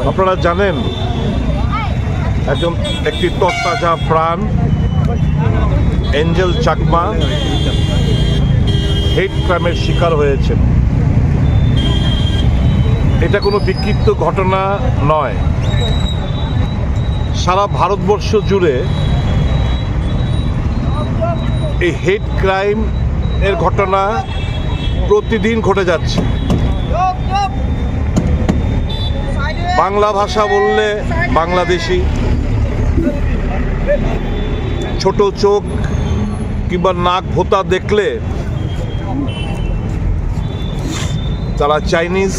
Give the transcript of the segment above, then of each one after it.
আপনারা জানেন একটি তরতাজা প্রাণ এঞ্জেল চাকমা হেট ক্রাইমের শিকার হয়েছেন। এটা কোনো বিক্ষিপ্ত ঘটনা নয়, সারা ভারতবর্ষ জুড়ে এই হেট ক্রাইম এর ঘটনা প্রতিদিন ঘটে যাচ্ছে। বাংলা ভাষা বললে বাংলাদেশি, ছোট চোখ কিংবা নাক ভোঁতা দেখলে তারা চাইনিজ,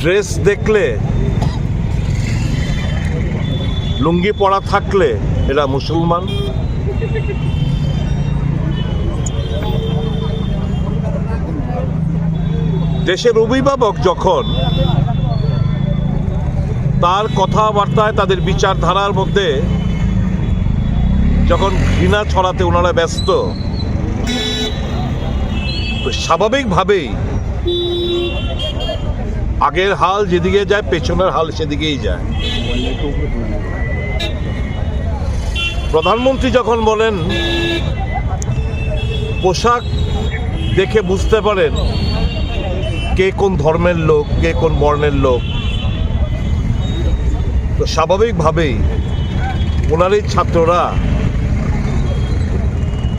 ড্রেস দেখলে, লুঙ্গি পরা থাকলে এরা মুসলমান। দেশের অভিভাবক যখন তার কথাবার্তায় তাদের বিচারধারার মধ্যে যখন ঘৃণা ছড়াতে ওনারা ব্যস্ত, স্বাভাবিকভাবেই আগের হাল যেদিকে যায় পেছনের হাল সেদিকেই যায়। প্রধানমন্ত্রী যখন বলেন পোশাক দেখে বুঝতে পারেন কে কোন ধর্মের লোক, কে কোন বর্ণের লোক, তো স্বাভাবিকভাবেই ওনারই ছাত্ররা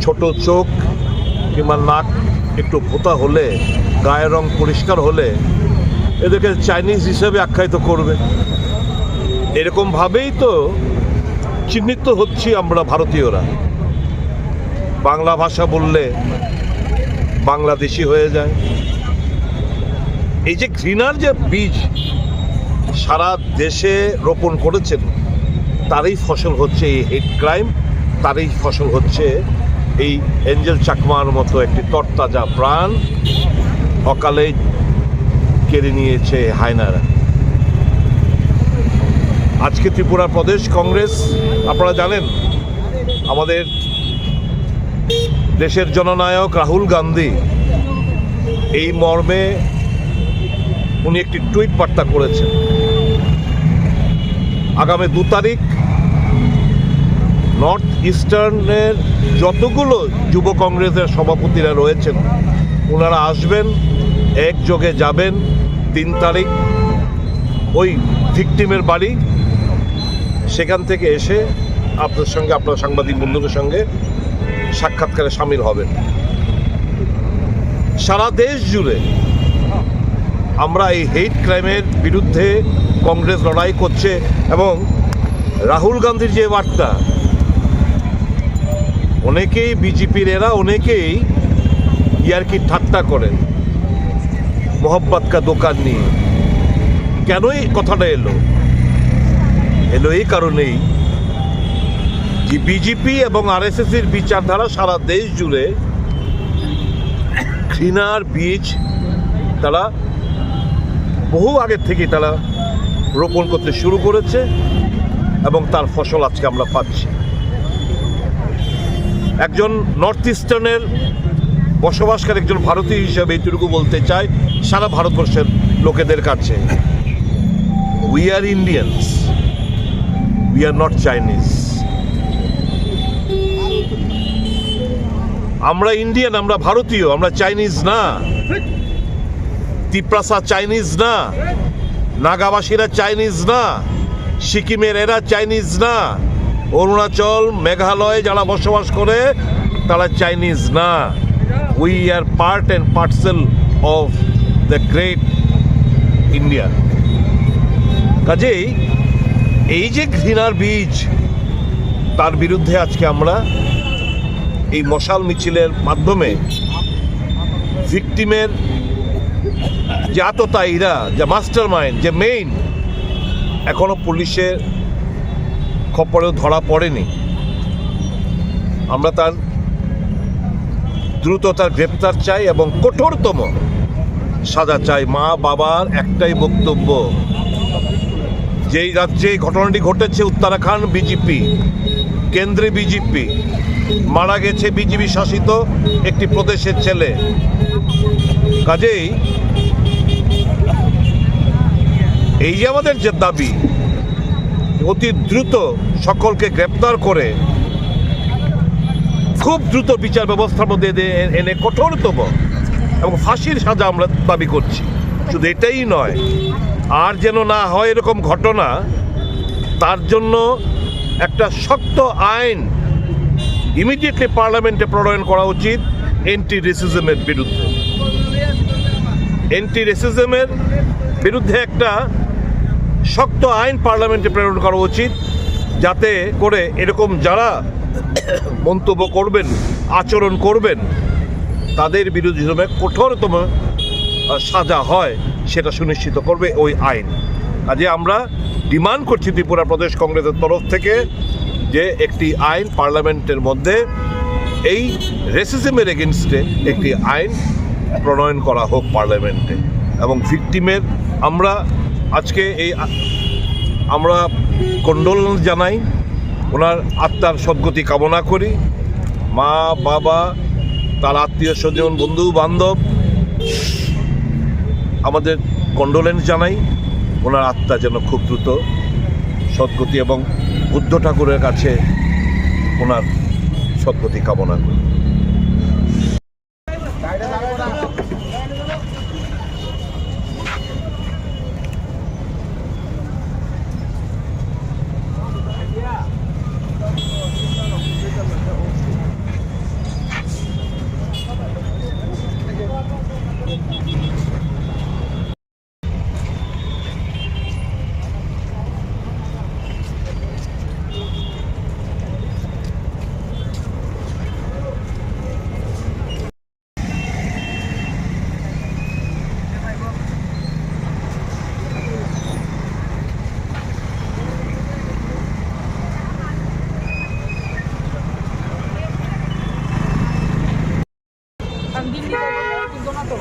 ছোট চোখ কিংবা নাক একটু ভোঁতা হলে, গায়ের রং পরিষ্কার হলে এদেরকে চাইনিজ হিসেবে আখ্যায়িত করবে। এরকমভাবেই তো চিহ্নিত হচ্ছি আমরা ভারতীয়রা। বাংলা ভাষা বললে বাংলাদেশি হয়ে যায়। এই যে ঘৃণার যে বীজ সারা দেশে রোপণ করেছেন, তারই ফসল হচ্ছে এই হেট ক্রাইম, তারই ফসল হচ্ছে এই এঞ্জেল চাকমার মতো একটি তরতাজা প্রাণ অকালে কেড়ে নিয়েছে হায়নারা। আজকে ত্রিপুরা প্রদেশ কংগ্রেস, আপনারা জানেন আমাদের দেশের জননায়ক রাহুল গান্ধী এই মর্মে উনি একটি টুইট বার্তা করেছেন। আগামী 2 তারিখ নর্থ ইস্টার্নের যতগুলো যুব কংগ্রেসের সভাপতিরা রয়েছেন ওনারা আসবেন, একযোগে যাবেন 3 তারিখ ওই ভিকটিমের বাড়ি। সেখান থেকে এসে আপনার সঙ্গে, আপনার সাংবাদিক বন্ধুদের সঙ্গে সাক্ষাৎকারে সামিল হবেন। সারা দেশ জুড়ে আমরা এই হেট ক্রাইমের বিরুদ্ধে কংগ্রেস লড়াই করছে এবং রাহুল গান্ধীর যে বার্তা, অনেকেই বিজেপির এরা অনেকেই ইয়ার্কি ঠাট্টা করেন মোহব্বত কা দোকান নিয়ে। কেন এই কথাটা এলো এই কারণেই যে বিজেপি এবং আরএসএস এর বিচারধারা সারা দেশ জুড়ে ঘৃণার বীজ তারা বহু আগের থেকে তারা রোপণ করতে শুরু করেছে এবং তার ফসল আজকে আমরা পাচ্ছি। একজন নর্থ ইস্টার্নের বসবাসকারী একজন ভারতীয় হিসাবে এইটুকু বলতে চাই সারা ভারতবর্ষের লোকেদের কাছে, we are Indians, we are not Chinese. আমরা ইন্ডিয়ান, আমরা ভারতীয়, আমরা চাইনিজ না। তিপ্রাসা চাইনিজ না, নাগাবাসীরা চাইনিজ না, সিকিমের এরা চাইনিজ না, অরুণাচল, মেঘালয় যারা বসবাস করে তারা চাইনিজ না। We are part and parcel of the great India. কাজেই এই যে ঘৃণার বীজ, তার বিরুদ্ধে আজকে আমরা এই মশাল মিছিলের মাধ্যমে ভিকটিমের যে আততায়ীরা, যে মাস্টার মাইন্ড, যে মেইন, এখনো পুলিশের খপ্পরেও ধরা পড়েনি, আমরা তার দ্রুততার গ্রেপ্তার চাই এবং কঠোরতম সাজা চাই। মা বাবার একটাই বক্তব্য, যেই রাজ্যে ঘটনাটি ঘটেছে উত্তরাখণ্ড বিজেপি, কেন্দ্রে বিজেপি, মারা গেছে বিজেপি শাসিত একটি প্রদেশের ছেলে। কাজেই এই যে আমাদের যে দাবি, অতি দ্রুত সকলকে গ্রেপ্তার করে খুব দ্রুত বিচার ব্যবস্থার মধ্যে এনে কঠোরতম এবং ফাঁসির সাজা আমরা দাবি করছি। শুধু এটাই নয়, আর যেন না হয় এরকম ঘটনা, তার জন্য একটা শক্ত আইন ইমিডিয়েটলি পার্লামেন্টে প্রণয়ন করা উচিত অ্যান্টি রেসিজমের বিরুদ্ধে। অ্যান্টি রেসিজমের বিরুদ্ধে একটা শক্ত আইন পার্লামেন্টে প্রেরণ করা উচিত, যাতে করে এরকম যারা মন্তব্য করবেন, আচরণ করবেন, তাদের বিরুদ্ধে কঠোরতম সাজা হয়, সেটা সুনিশ্চিত করবে ওই আইন। কাজে আমরা ডিমান্ড করছি ত্রিপুরা প্রদেশ কংগ্রেসের তরফ থেকে যে একটি আইন পার্লামেন্টের মধ্যে এই রেসিজমের এগেনস্টে একটি আইন প্রণয়ন করা হোক পার্লামেন্টে। এবং ভিকটিমের আমরা আজকে আমরা কন্ডোলেন্স জানাই, ওনার আত্মার সদ্গতি কামনা করি। মা, বাবা, তার আত্মীয় স্বজন, বন্ধু বান্ধব, আমাদের কন্ডোলেন্স জানাই। ওনার আত্মা যেন খুব দ্রুত সদ্গতি, এবং বুদ্ধ ঠাকুরের কাছে ওনার সদ্গতি কামনা করি। Ang dindi ko, hindi ko na to.